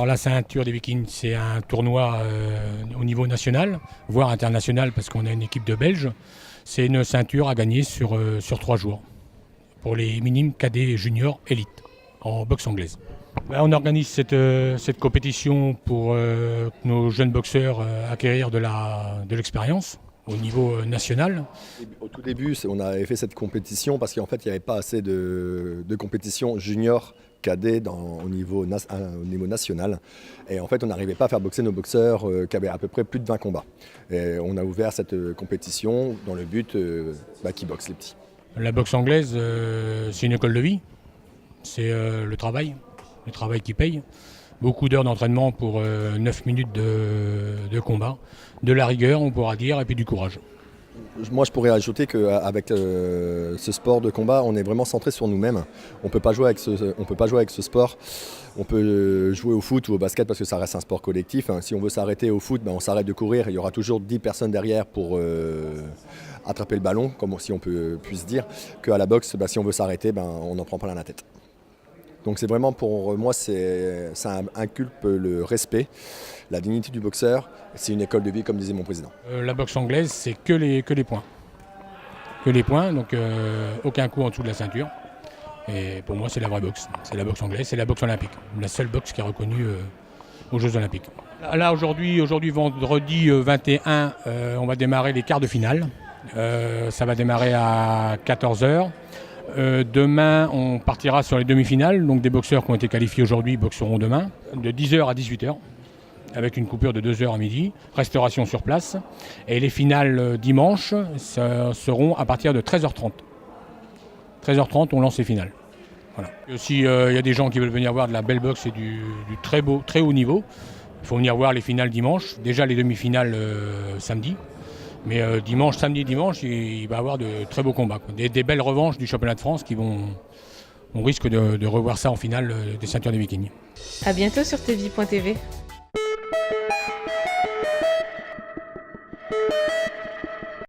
Alors la ceinture des Vikings, c'est un tournoi au niveau national, voire international parce qu'on a une équipe de Belges. C'est une ceinture à gagner sur 3 jours pour les minimes cadets et juniors élites en boxe anglaise. On organise cette compétition pour nos jeunes boxeurs acquérir de l'expérience au niveau national. Au tout début, on avait fait cette compétition parce qu'en fait, il n'y avait pas assez de compétition junior cadet au niveau national. Et en fait, on n'arrivait pas à faire boxer nos boxeurs qui avaient à peu près plus de 20 combats. Et on a ouvert cette compétition dans le but qu'ils boxent les petits. La boxe anglaise, c'est une école de vie. C'est le travail qui paye. Beaucoup d'heures d'entraînement pour 9 minutes de combat, de la rigueur on pourra dire, et puis du courage. Moi je pourrais ajouter qu'avec ce sport de combat, on est vraiment centré sur nous-mêmes. On ne peut pas jouer avec ce sport. On peut jouer au foot ou au basket parce que ça reste un sport collectif. Si on veut s'arrêter au foot, on s'arrête de courir. Il y aura toujours 10 personnes derrière pour attraper le ballon, comme si on puisse dire. Qu'à la boxe, si on veut s'arrêter, on n'en prend pas la tête. Donc c'est vraiment pour moi, ça inculpe le respect, la dignité du boxeur. C'est une école de vie, comme disait mon président. La boxe anglaise, c'est que les points. Que les points, donc aucun coup en dessous de la ceinture. Et pour moi, c'est la vraie boxe. C'est la boxe anglaise, c'est la boxe olympique. La seule boxe qui est reconnue aux Jeux olympiques. Là, aujourd'hui vendredi 21, on va démarrer les quarts de finale. Ça va démarrer à 14h. Demain, on partira sur les demi-finales. Donc des boxeurs qui ont été qualifiés aujourd'hui boxeront demain, de 10h à 18h, avec une coupure de 2h à midi, restauration sur place. Et les finales dimanche seront à partir de 13h30. 13h30, on lance les finales. Voilà. S'il y a des gens qui veulent venir voir de la belle boxe et du très haut niveau, il faut venir voir les finales dimanche. Déjà les demi-finales samedi. Mais samedi et dimanche, il va y avoir de très beaux combats. Des belles revanches du championnat de France on risque de revoir ça en finale des ceintures des Vikings. À bientôt sur tvie.tv.